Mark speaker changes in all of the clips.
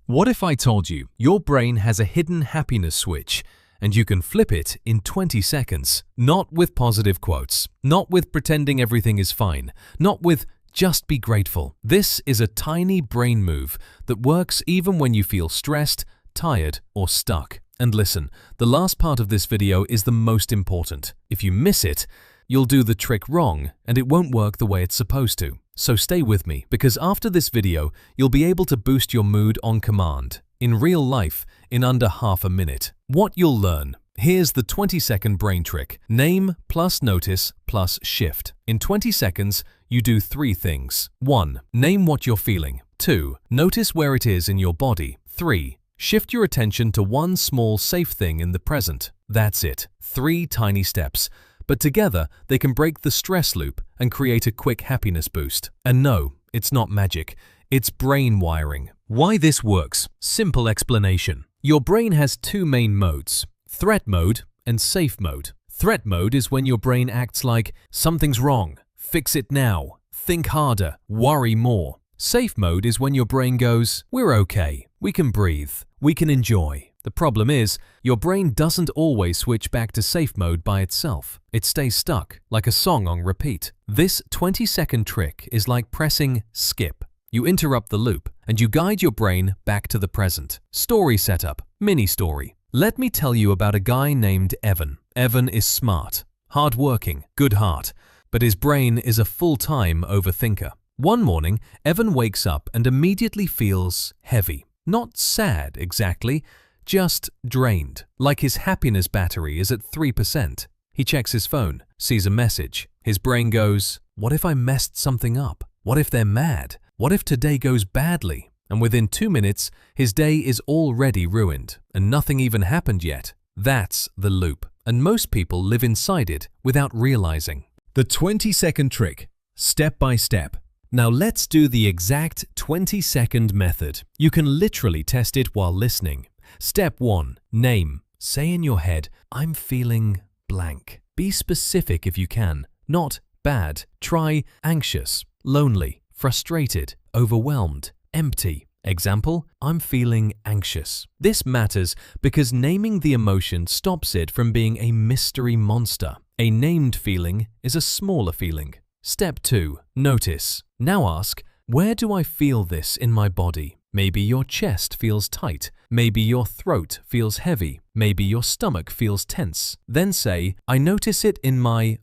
Speaker 1: What if I told you your brain has a hidden happiness switch and you can flip it in 20 seconds? Not with positive quotes, not with pretending everything is fine, not with just be grateful. This is a tiny brain move that works even when you feel stressed, tired, or stuck. And listen, the last part of this video is the most important. If you miss it, you'll do the trick wrong and it won't work the way it's supposed to. So stay with me, because after this video, you'll be able to boost your mood on command, in real life, in under half a minute. What you'll learn. Here's the 20-second brain trick. Name plus notice plus shift. In 20 seconds, you do 3 things. 1. Name what you're feeling. 2. Notice where it is in your body. 3. Shift your attention to one small safe thing in the present. That's it. 3 tiny steps. But together, they can break the stress loop and create a quick happiness boost. And no, it's not magic. It's brain wiring. Why this works? Simple explanation. Your brain has 2 main modes: threat mode and safe mode. Threat mode is when your brain acts like something's wrong, fix it now, think harder, worry more. Safe mode is when your brain goes, we're okay, we can breathe, we can enjoy. The problem is, your brain doesn't always switch back to safe mode by itself. It stays stuck, like a song on repeat. This 20-second trick is like pressing skip. You interrupt the loop, and you guide your brain back to the present. Story setup, mini story. Let me tell you about a guy named Evan. Evan is smart, hardworking, good heart, but his brain is a full-time overthinker. One morning, Evan wakes up and immediately feels heavy. Not sad exactly, just drained, like his happiness battery is at 3%. He checks his phone, sees a message. His brain goes, what if I messed something up? What if they're mad? What if today goes badly? And within 2 minutes, his day is already ruined, and nothing even happened yet. That's the loop, and most people live inside it without realizing. The 20-second trick, step by step. Now let's do the exact 20-second method. You can literally test it while listening. Step 1. Name. Say in your head, I'm feeling blank. Be specific if you can, not bad. Try anxious, lonely, frustrated, overwhelmed, empty. Example, I'm feeling anxious. This matters because naming the emotion stops it from being a mystery monster. A named feeling is a smaller feeling. Step 2. Notice. Now ask, where do I feel this in my body? Maybe your chest feels tight. Maybe your throat feels heavy. Maybe your stomach feels tense. Then say, I notice it in my ...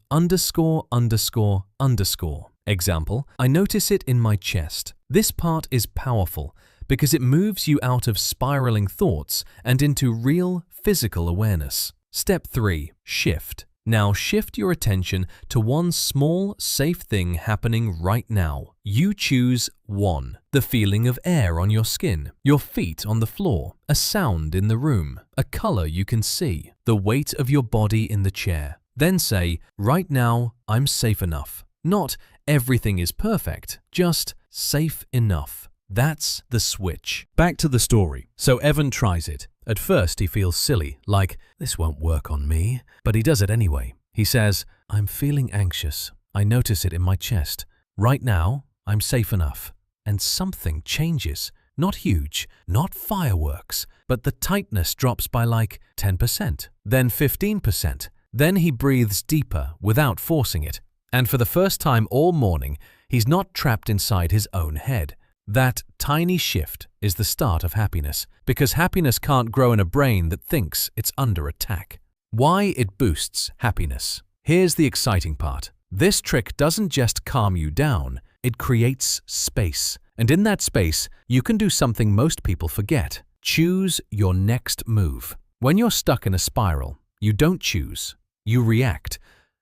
Speaker 1: Example, I notice it in my chest. This part is powerful because it moves you out of spiraling thoughts and into real physical awareness. Step 3. Shift. Now shift your attention to one small, safe thing happening right now. You choose 1. The feeling of air on your skin, your feet on the floor, a sound in the room, a color you can see, the weight of your body in the chair. Then say, right now, I'm safe enough. Not everything is perfect, just safe enough. That's the switch. Back to the story. So Evan tries it. At first he feels silly, like, this won't work on me, but he does it anyway. He says, I'm feeling anxious. I notice it in my chest. Right now, I'm safe enough. And something changes. Not huge, not fireworks, but the tightness drops by like 10%, then 15%. Then he breathes deeper without forcing it. And for the first time all morning, he's not trapped inside his own head. That tiny shift is the start of happiness, because happiness can't grow in a brain that thinks it's under attack. Why it boosts happiness. Here's the exciting part. This trick doesn't just calm you down, it creates space. And in that space, you can do something most people forget. Choose your next move. When you're stuck in a spiral, you don't choose, you react.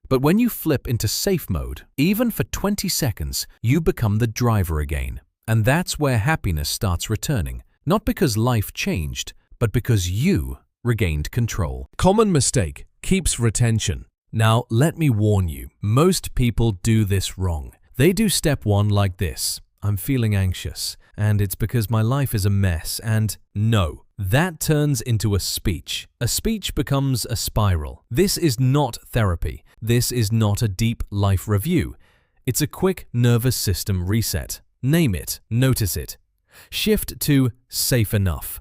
Speaker 1: But when you flip into safe mode, even for 20 seconds, you become the driver again. And that's where happiness starts returning, not because life changed, but because you regained control. Common mistake keeps retention. Now, let me warn you, most people do this wrong. They do step 1 like this. I'm feeling anxious, and it's because my life is a mess, and no. That turns into a speech. A speech becomes a spiral. This is not therapy. This is not a deep life review. It's a quick nervous system reset. Name it, notice it. Shift to safe enough.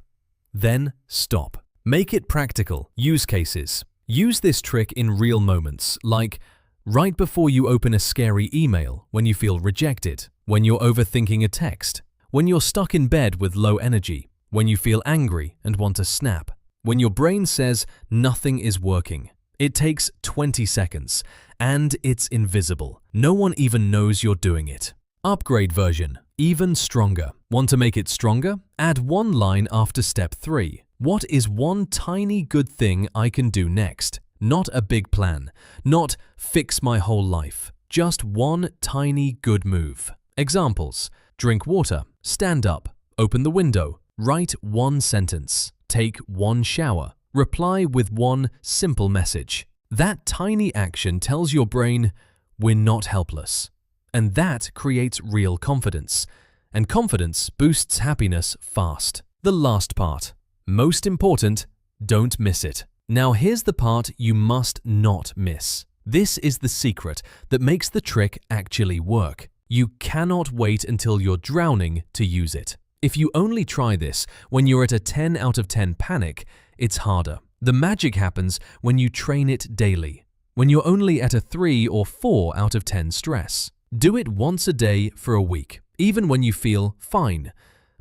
Speaker 1: Then stop. Make it practical. Use cases. Use this trick in real moments, like right before you open a scary email, when you feel rejected, when you're overthinking a text, when you're stuck in bed with low energy, when you feel angry and want to snap, when your brain says nothing is working. It takes 20 seconds, and it's invisible. No one even knows you're doing it. Upgrade version, even stronger. Want to make it stronger? Add one line after step 3. What is one tiny good thing I can do next? Not a big plan, not fix my whole life. Just one tiny good move. Examples: drink water, stand up, open the window, write one sentence, take one shower, reply with one simple message. That tiny action tells your brain, we're not helpless. And that creates real confidence. And confidence boosts happiness fast. The last part. Most important, don't miss it. Now here's the part you must not miss. This is the secret that makes the trick actually work. You cannot wait until you're drowning to use it. If you only try this when you're at a 10 out of 10 panic, it's harder. The magic happens when you train it daily, when you're only at a 3 or 4 out of 10 stress. Do it once a day for a week, even when you feel fine,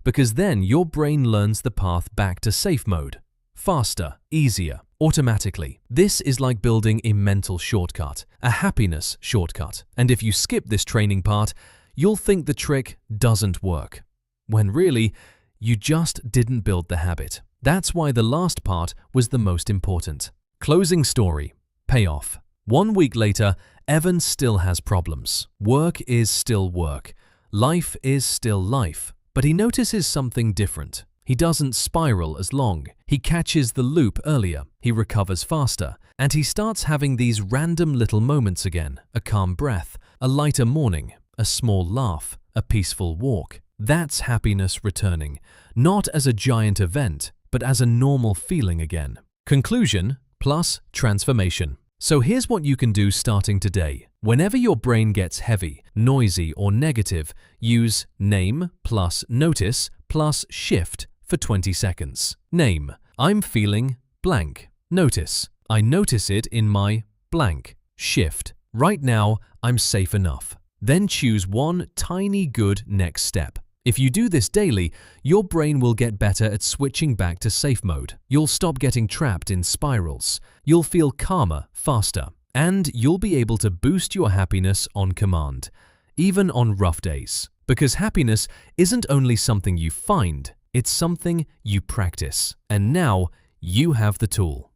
Speaker 1: because then your brain learns the path back to safe mode. Faster, easier, automatically. This is like building a mental shortcut, a happiness shortcut. And if you skip this training part, you'll think the trick doesn't work, when really, you just didn't build the habit. That's why the last part was the most important. Closing story. Payoff. 1 week later, Evan still has problems. Work is still work. Life is still life. But he notices something different. He doesn't spiral as long. He catches the loop earlier. He recovers faster. And he starts having these random little moments again. A calm breath, a lighter morning, a small laugh, a peaceful walk. That's happiness returning, not as a giant event, but as a normal feeling again. Conclusion plus transformation. So here's what you can do starting today. Whenever your brain gets heavy, noisy, or negative, use name plus notice plus shift for 20 seconds. Name: I'm feeling blank. Notice: I notice it in my blank. Shift: right now, I'm safe enough. Then choose one tiny good next step. If you do this daily, your brain will get better at switching back to safe mode. You'll stop getting trapped in spirals. You'll feel calmer, faster, and you'll be able to boost your happiness on command, even on rough days. Because happiness isn't only something you find, it's something you practice. And now you have the tool.